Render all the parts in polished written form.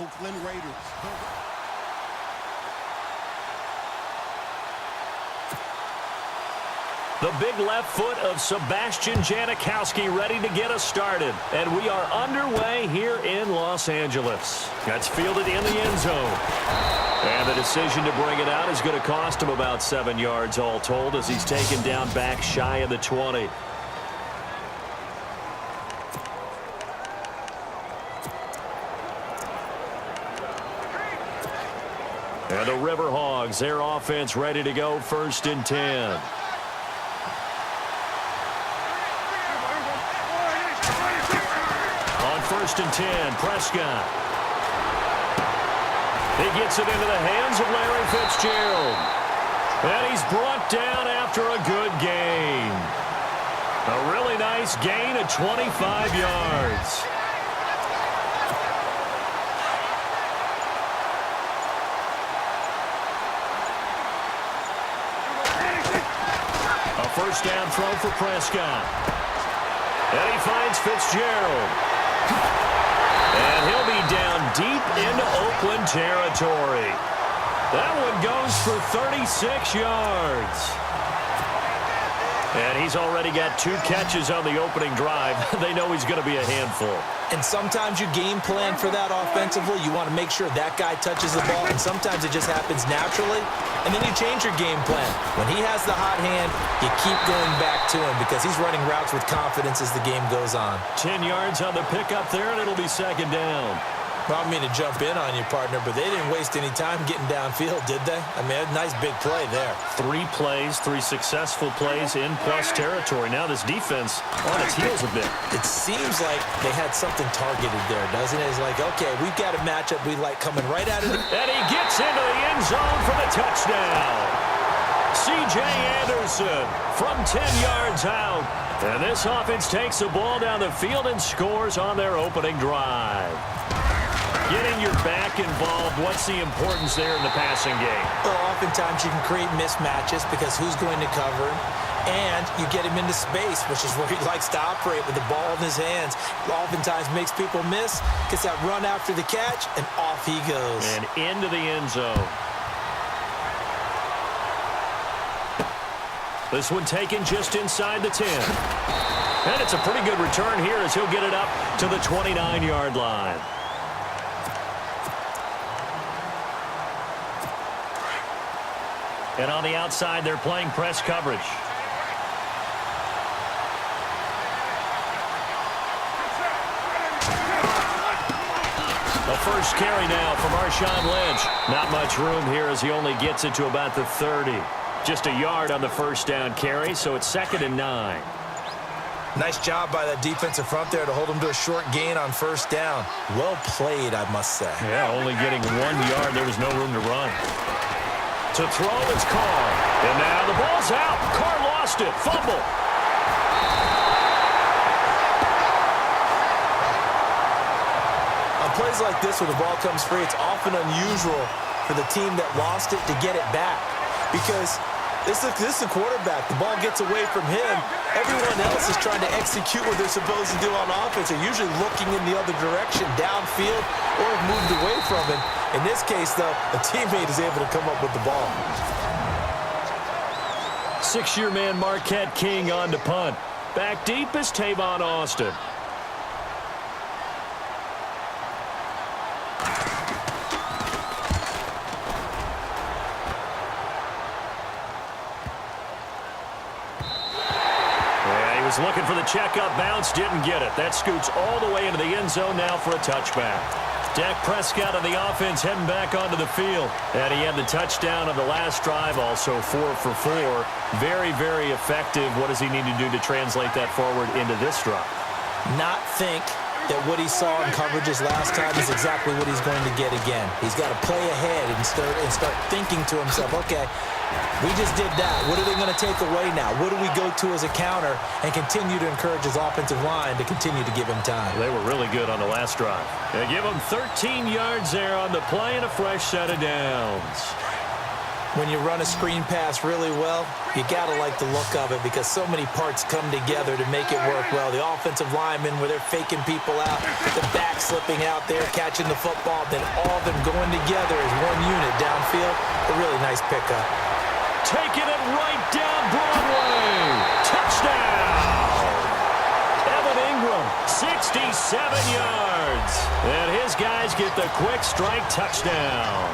Oakland Raiders. The big left foot of Sebastian Janikowski ready to get us started. And we are underway here in Los Angeles. That's fielded in the end zone. And the decision to bring it out is going to cost him about 7 yards all told as he's taken down back shy of the 20. And the Riverhogs, their offense ready to go, 1st and 10. On 1st and 10, Prescott. He gets it into the hands of Larry Fitzgerald. And he's brought down after a good gain. A really nice gain of 25 yards. A first down throw for Prescott. And he finds Fitzgerald. And he'll be down deep into Oakland territory. That one goes for 36 yards. And he's already got 2 catches on the opening drive. They know he's going to be a handful. And sometimes you game plan for that offensively. You want to make sure that guy touches the ball, and sometimes it just happens naturally. And then you change your game plan. When he has the hot hand, you keep going back to him because he's running routes with confidence as the game goes on. 10 yards on the pickup there, and it'll be 2nd down. I don't mean to jump in on you, partner, but they didn't waste any time getting downfield, did they? I mean, a nice big play there. 3 plays, 3 successful plays in plus territory. Now this defense on its heels a bit. It seems like they had something targeted there, doesn't it? It's like, okay, we've got a matchup we like coming right out of the... And he gets into the end zone for the touchdown. C.J. Anderson from 10 yards out. And this offense takes the ball down the field and scores on their opening drive. Getting your back involved, what's the importance there in the passing game? Well, oftentimes you can create mismatches because who's going to cover him, and you get him into space, which is where he likes to operate with the ball in his hands. Oftentimes makes people miss, gets that run after the catch, and off he goes. And into the end zone. This one taken just inside the 10. And it's a pretty good return here as he'll get it up to the 29-yard line. And on the outside, they're playing press coverage. The first carry now from Marshawn Lynch. Not much room here as he only gets it to about the 30. Just a yard on the first down carry, so it's 2nd and 9. Nice job by that defensive front there to hold him to a short gain on first down. Well played, I must say. Yeah, only getting 1 yard. There was no room to run. To throw, it's Carr. And now the ball's out. Carr lost it. Fumble. On plays like this where the ball comes free, it's often unusual for the team that lost it to get it back. Because this is the quarterback. The ball gets away from him. Everyone else is trying to execute what they're supposed to do on offense. They're usually looking in the other direction, downfield, or have moved away from it. In this case, though, a teammate is able to come up with the ball. 6-year man Marquette King on to punt. Back deep is Tavon Austin. Looking for the checkup bounce, didn't get it. That scoots all the way into the end zone now for a touchback. Dak Prescott on the offense heading back onto the field. And he had the touchdown on the last drive, also 4 for 4. Very, very effective. What does he need to do to translate that forward into this drive? Not think that what he saw in coverages last time is exactly what he's going to get again. He's got to play ahead and start thinking to himself, okay, we just did that. What are they going to take away now? What do we go to as a counter? And continue to encourage his offensive line to continue to give him time. They were really good on the last drive. They give him 13 yards there on the play and a fresh set of downs. When you run a screen pass really well, you got to like the look of it because so many parts come together to make it work well. The offensive linemen, where they're faking people out, the back slipping out there, catching the football, then all of them going together as one unit downfield. A really nice pickup. Taking it right down Broadway. Touchdown! Evan Ingram, 67 yards. And his guys get the quick strike touchdown.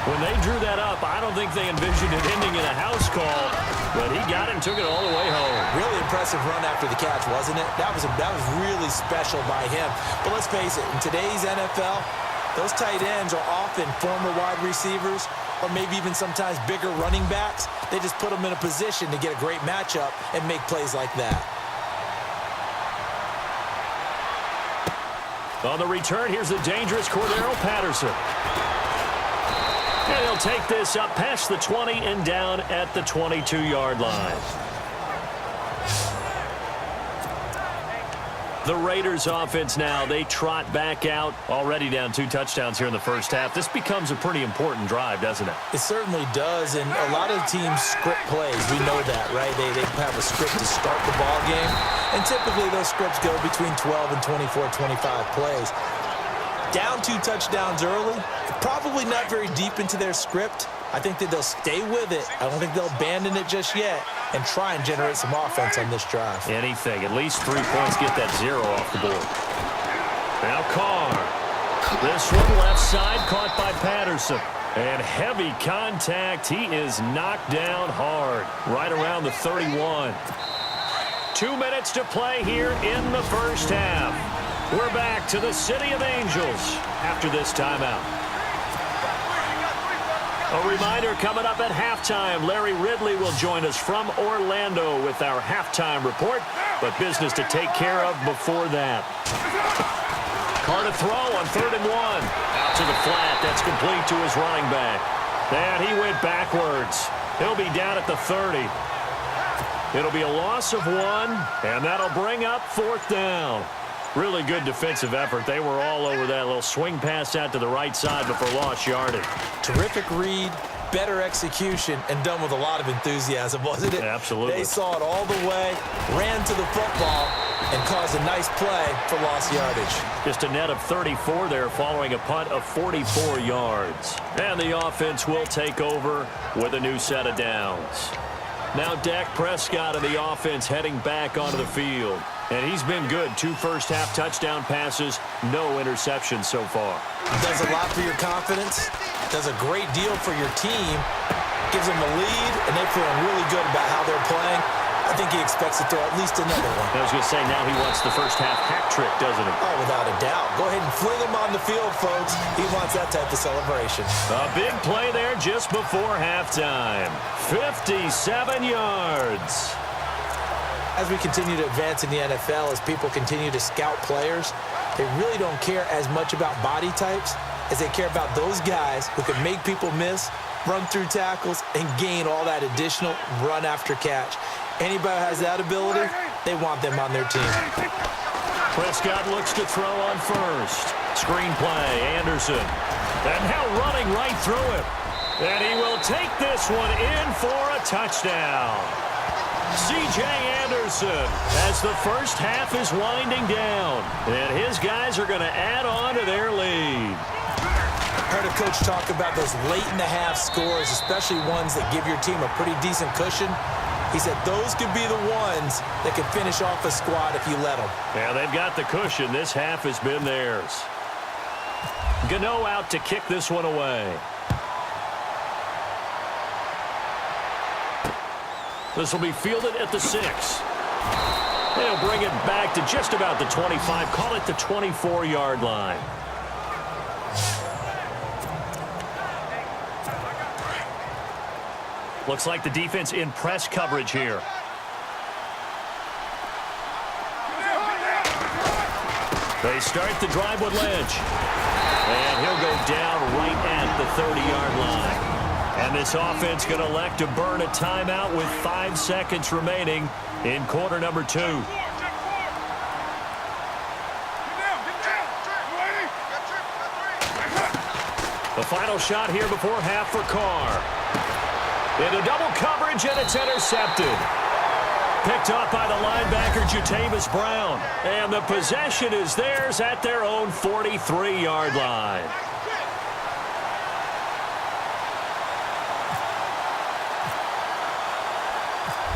When they drew that up, I don't think they envisioned it ending in a house call, but he got it and took it all the way home. Really impressive run after the catch, wasn't it? That was really special by him. But let's face it, in today's NFL, those tight ends are often former wide receivers or maybe even sometimes bigger running backs. They just put them in a position to get a great matchup and make plays like that. On the return, here's the dangerous Cordero Patterson. And he'll take this up past the 20 and down at the 22-yard line. The Raiders offense now, they trot back out, already down 2 touchdowns here in the first half. This becomes a pretty important drive, doesn't it? It certainly does, and a lot of teams script plays. We know that, right? They have a script to start the ball game, and typically those scripts go between 12 and 24, 25 plays. Down 2 touchdowns early, probably not very deep into their script. I think that they'll stay with it. I don't think they'll abandon it just yet and try and generate some offense on this drive. Anything. At least 3 points. Get that 0 off the board. Now Carr. This one left side caught by Patterson. And heavy contact. He is knocked down hard. Right around the 31. 2 minutes to play here in the first half. We're back to the City of Angels after this timeout. A reminder coming up at halftime, Larry Ridley will join us from Orlando with our halftime report, but business to take care of before that. Carr to throw on 3rd and 1. Out to the flat. That's complete to his running back. And he went backwards. He'll be down at the 30. It'll be a loss of 1, and that'll bring up 4th down. Really good defensive effort. They were all over that little swing pass out to the right side before lost yardage. Terrific read, better execution, and done with a lot of enthusiasm, wasn't it? Absolutely. They saw it all the way, ran to the football, and caused a nice play for lost yardage. Just a net of 34 there following a punt of 44 yards. And the offense will take over with a new set of downs. Now Dak Prescott and the offense heading back onto the field. And he's been good. 2 first-half touchdown passes, no interceptions so far. Does a lot for your confidence, does a great deal for your team, gives them a lead, and they're feeling really good about how they're playing. I think he expects to throw at least another one. I was going to say, now he wants the first-half hat trick, doesn't he? Oh, without a doubt. Go ahead and fling him on the field, folks. He wants that type of celebration. A big play there just before halftime. 57 yards. As we continue to advance in the NFL, as people continue to scout players, they really don't care as much about body types as they care about those guys who can make people miss, run through tackles, and gain all that additional run after catch. Anybody who has that ability, they want them on their team. Prescott looks to throw on first. Screen play, Anderson. And now running right through him. And he will take this one in for a touchdown. C.J. Anderson as the first half is winding down. And his guys are going to add on to their lead. Heard a coach talk about those late-in-the-half scores, especially ones that give your team a pretty decent cushion. He said those could be the ones that could finish off a squad if you let them. Yeah, they've got the cushion. This half has been theirs. Gano out to kick this one away. This will be fielded at the 6. They'll bring it back to just about the 25. Call it the 24-yard line. Looks like the defense in press coverage here. They start the drive with Lynch. And he'll go down right at the 30-yard line. And this offense going to elect to burn a timeout with 5 seconds remaining in quarter number 2. The final shot here before half for Carr. Into double coverage, and it's intercepted. Picked up by the linebacker, Jatavis Brown. And the possession is theirs at their own 43-yard line.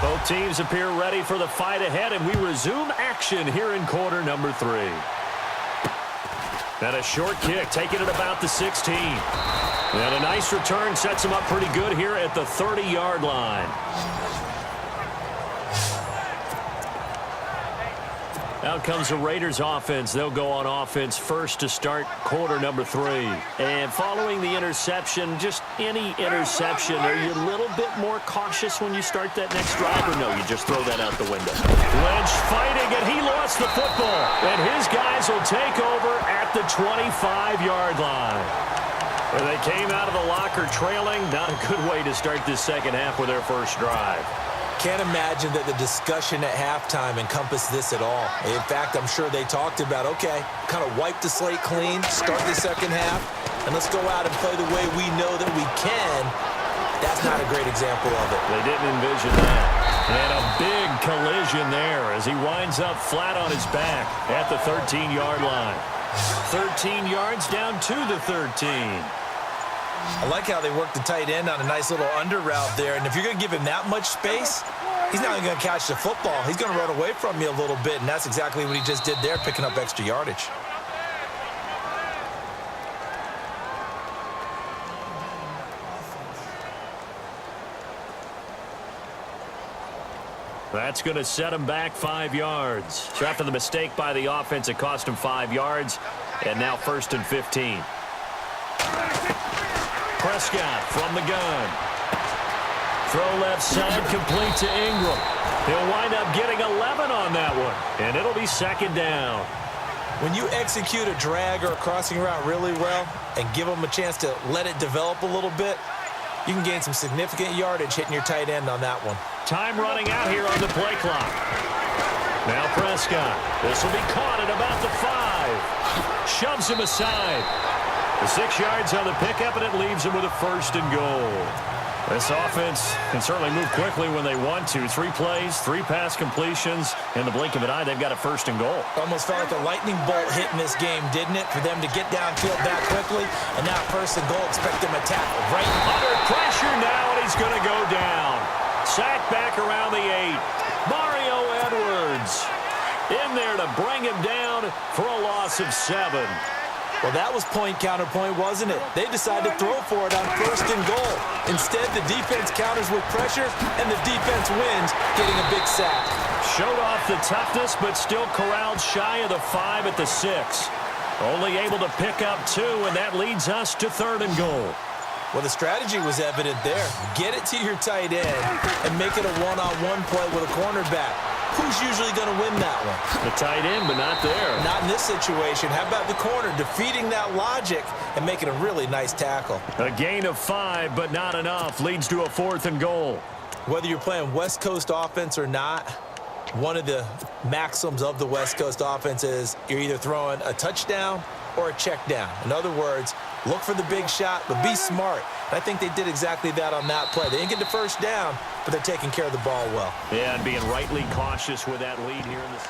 Both teams appear ready for the fight ahead, and we resume action here in quarter number 3. And a short kick, taking it about the 16. And a nice return sets him up pretty good here at the 30-yard line. Out comes the Raiders offense. They'll go on offense first to start quarter number 3. And following the interception, just any interception, are you a little bit more cautious when you start that next drive, or no, you just throw that out the window? Lynch fighting, and he lost the football. And his guys will take over at the 25-yard line. Where they came out of the locker trailing. Not a good way to start this second half with their first drive. Can't imagine that the discussion at halftime encompassed this at all. In fact, I'm sure they talked about, okay, kind of wipe the slate clean, start the second half, and let's go out and play the way we know that we can. That's not a great example of it. They didn't envision that. And a big collision there as he winds up flat on his back at the 13-yard line. 13 yards down to the 13. I like how they work the tight end on a nice little under route there. And if you're going to give him that much space, he's not even going to catch the football. He's going to run away from you a little bit, and that's exactly what he just did there, picking up extra yardage. That's going to set him back 5 yards. So after the mistake by the offense, it cost him 5 yards. And now 1st and 15. Prescott from the gun. Throw left side, complete to Ingram. He'll wind up getting 11 on that one. And it'll be 2nd down. When you execute a drag or a crossing route really well and give them a chance to let it develop a little bit, you can gain some significant yardage hitting your tight end on that one. Time running out here on the play clock. Now Prescott. This will be caught at about the 5. Shoves him aside. The 6 yards on the pickup, and it leaves him with a 1st and goal. This offense can certainly move quickly when they want to. 3 plays, 3 pass completions. In the blink of an eye, they've got a 1st and goal. Almost felt like a lightning bolt hit in this game, didn't it? For them to get downfield that quickly, and now 1st and goal, expect them to tackle right under pressure now, and he's going to go down. Sacked back around the 8. Mario Edwards in there to bring him down for a loss of 7. Well, that was point counterpoint, wasn't it? They decided to throw for it on 1st and goal. Instead, the defense counters with pressure, and the defense wins, getting a big sack. Showed off the toughness, but still corralled shy of the 5 at the 6. Only able to pick up 2, and that leads us to 3rd and goal. Well, the strategy was evident there. Get it to your tight end and make it a one-on-one play with a cornerback. Who's usually going to win that one? The tight end, but not there. Not in this situation. How about the corner defeating that logic and making a really nice tackle? A gain of 5, but not enough. Leads to a 4th and goal. Whether you're playing West Coast offense or not, one of the maxims of the West Coast offense is you're either throwing a touchdown or a check down. In other words, look for the big shot, but be smart. And I think they did exactly that on that play. They didn't get the 1st down, but they're taking care of the ball well. Yeah, and being rightly cautious with that lead here in this.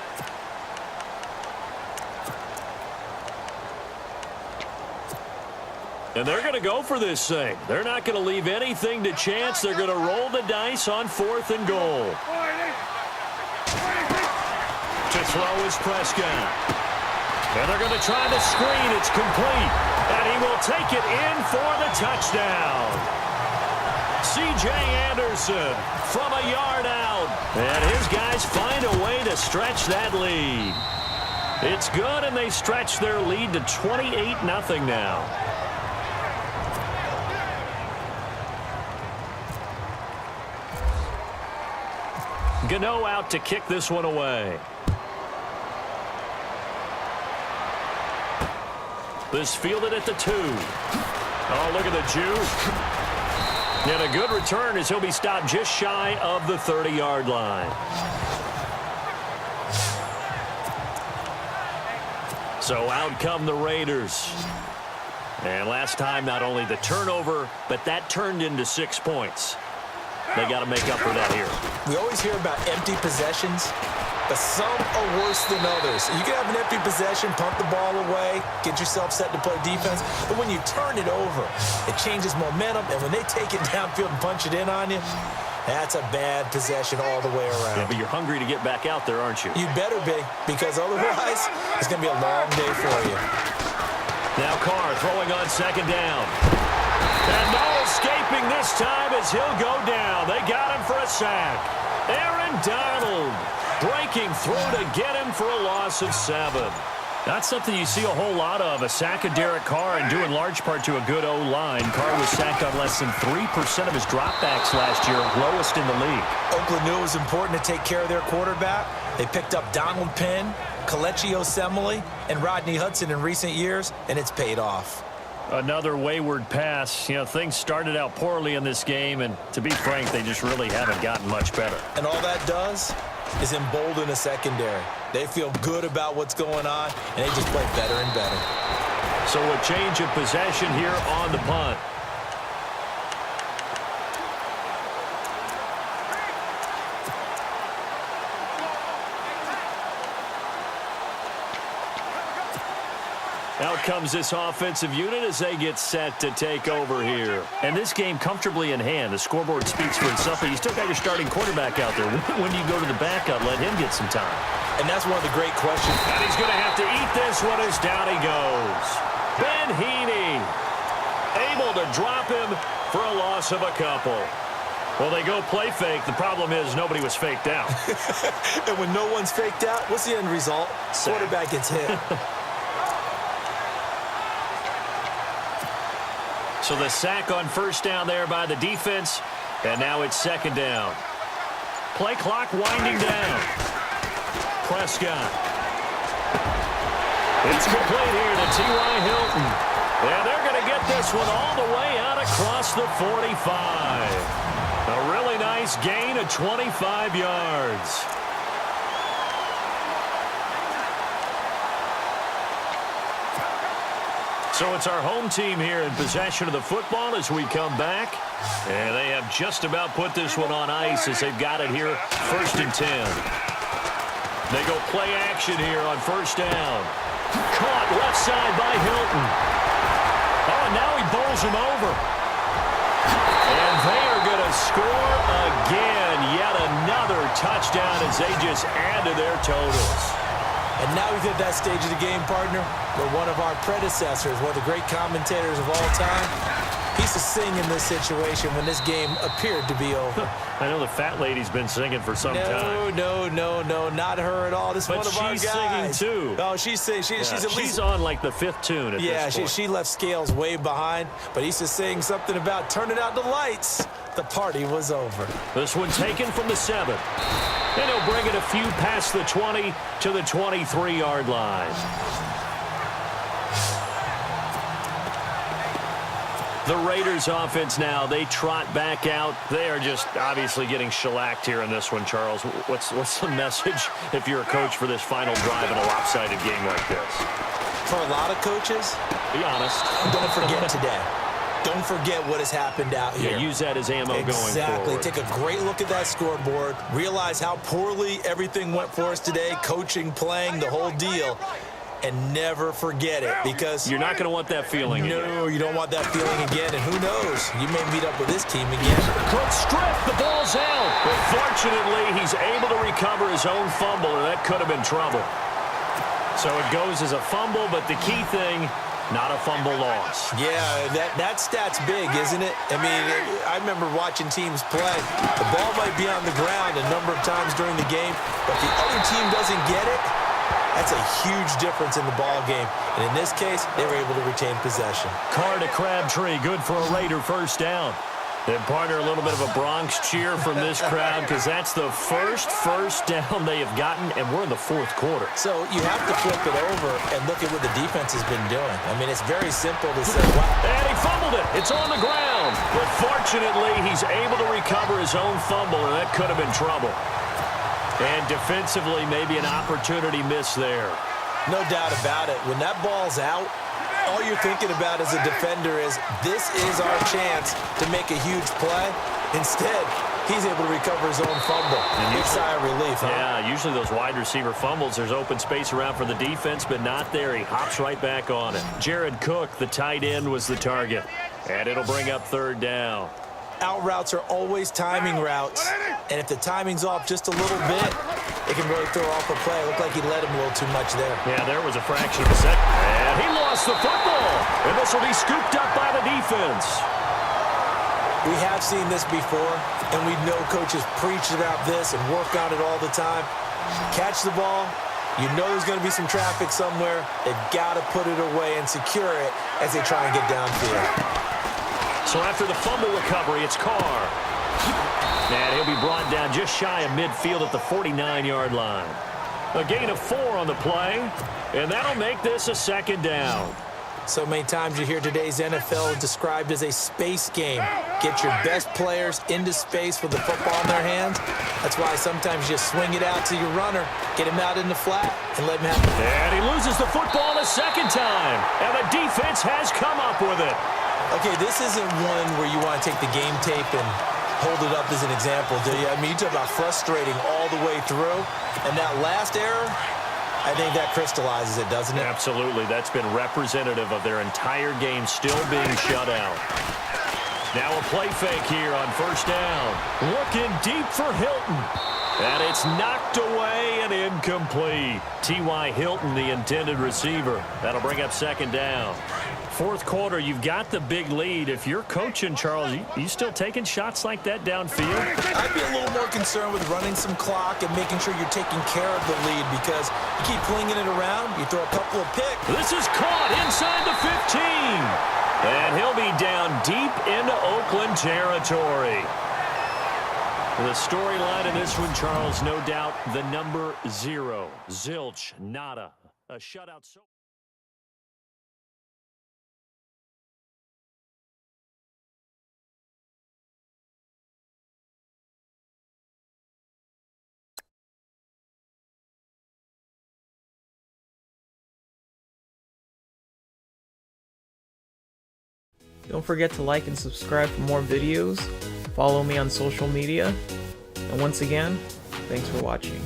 And they're going to go for this thing. They're not going to leave anything to chance. They're going to roll the dice on 4th and goal. To throw is Prescott. And they're going to try the screen. It's complete. And he will take it in for the touchdown. C.J. Anderson from a yard out. And his guys find a way to stretch that lead. It's good, and they stretch their lead to 28-0 now. Gano out to kick this one away. This fielded at the 2. Oh, look at the Jew. And a good return as he'll be stopped just shy of the 30-yard line. So out come the Raiders. And last time, not only the turnover, but that turned into 6 points. They got to make up for that here. We always hear about empty possessions, but some are worse than others. You can have an empty possession, punt the ball away, get yourself set to play defense, but when you turn it over, it changes momentum, and when they take it downfield and punch it in on you, that's a bad possession all the way around. Yeah, but you're hungry to get back out there, aren't you? You better be, because otherwise, it's going to be a long day for you. Now Carr throwing on second down. And no escaping this time as he'll go down. They got him for a sack. Aaron Donald breaking through to get him for a loss of 7. That's something you see a whole lot of, a sack of Derek Carr, and due in large part to a good O-line. Carr was sacked on less than 3% of his dropbacks last year, lowest in the league. Oakland knew it was important to take care of their quarterback. They picked up Donald Penn, Kelechi Osemele, and Rodney Hudson in recent years, and it's paid off. Another wayward pass. You know, things started out poorly in this game, and to be frank, they just really haven't gotten much better. And all that does is embolden a secondary. They feel good about what's going on, and they just play better and better. So a change of possession here on the punt. Out comes this offensive unit as they get set to take over here. And this game comfortably in hand. The scoreboard speaks for itself, but you still got your starting quarterback out there. When do you go to the backup? Let him get some time. And that's one of the great questions. And he's going to have to eat this one as down he goes. Ben Heaney able to drop him for a loss of a couple. Well, they go play fake. The problem is nobody was faked out. And when no one's faked out, what's the end result? Quarterback gets hit. So the sack on first down there by the defense, and now it's second down. Play clock winding down. Prescott. It's complete here to T.Y. Hilton. And they're going to get this one all the way out across the 45. A really nice gain of 25 yards. So it's our home team here in possession of the football as we come back. And they have just about put this one on ice as they've got it here, 1st and 10. They go play action here on first down. Caught left side by Hilton. Oh, and now he bowls him over. And they are going to score again. Yet another touchdown as they just add to their totals. And now we've hit that stage of the game, partner, where one of our predecessors, one of the great commentators of all time, he used to sing in this situation when this game appeared to be over. I know the fat lady's been singing for some time. No, not her at all. This is one of our guys. But she's singing, too. Oh, she's singing. She's at least... She's on, like, the 5th tune at this point. She left Scales way behind, but he used to sing something about turning out the lights. The party was over. This one taken from the 7. And he'll bring it a few past the 20 to the 23-yard line. The Raiders offense now, they trot back out. They are just obviously getting shellacked here in this one, Charles. What's the message if you're a coach for this final drive in a lopsided game like this? For a lot of coaches, be honest. Don't forget today. Don't forget what has happened out here. Yeah, use that as ammo going forward. Exactly. Take a great look at that scoreboard. Realize how poorly everything went for us today. Coaching, playing, the whole deal. And never forget it, because you're not going to want that feeling again. No, you don't want that feeling again. And who knows? You may meet up with this team again. Quick strip. The ball's out. But fortunately, he's able to recover his own fumble, or that could have been trouble. So it goes as a fumble, but the key thing, not a fumble loss. Yeah, that stat's big, isn't it? I mean, I remember watching teams play. The ball might be on the ground a number of times during the game, but if the other team doesn't get it, that's a huge difference in the ball game. And in this case, they were able to retain possession. Carr to Crabtree, good for a Raider first down. And partner, a little bit of a Bronx cheer from this crowd, because that's the first down they have gotten, and we're in the 4th quarter. So you have to flip it over and look at what the defense has been doing. I mean, it's very simple to say, wow. And he fumbled it. It's on the ground. But fortunately, he's able to recover his own fumble, or that could have been trouble. And defensively, maybe an opportunity miss there. No doubt about it. When that ball's out, all you're thinking about as a defender is, this is our chance to make a huge play. Instead, he's able to recover his own fumble. Big sigh of relief, huh? Yeah, usually those wide receiver fumbles, there's open space around for the defense, but not there. He hops right back on it. Jared Cook, the tight end, was the target. And it'll bring up third down. Out routes are always timing routes. And if the timing's off just a little bit, it can really throw off a play. It looked like he let him a little too much there. Yeah, there was a fraction of a second. And he lost the football. And this will be scooped up by the defense. We have seen this before, and we know coaches preach about this and work on it all the time. Catch the ball. You know there's going to be some traffic somewhere. They've got to put it away and secure it as they try and get downfield. So after the fumble recovery, it's Carr. And he'll be brought down just shy of midfield at the 49-yard line. A gain of 4 on the play, and that'll make this a second down. So many times you hear today's NFL described as a space game. Get your best players into space with the football in their hands. That's why sometimes you swing it out to your runner, get him out in the flat, and let him have it. And he loses the football a second time, and the defense has come up with it. Okay, this isn't one where you want to take the game tape and hold it up as an example, do you? I mean, you talk about frustrating all the way through, and that last error, I think that crystallizes it, doesn't it? Absolutely. That's been representative of their entire game still being shut out. Now a play fake here on first down. Looking deep for Hilton. And it's knocked away and incomplete. T.Y. Hilton, the intended receiver. That'll bring up second down. Fourth quarter, you've got the big lead. If you're coaching, Charles, you still taking shots like that downfield? I'd be a little more concerned with running some clock and making sure you're taking care of the lead, because you keep flinging it around, you throw a couple of picks. This is caught inside the 15. And he'll be down deep into Oakland territory. The storyline in this one, Charles, no doubt the number 0. Zilch, nada. A shutout. Don't forget to like and subscribe for more videos. Follow me on social media. And once again, thanks for watching.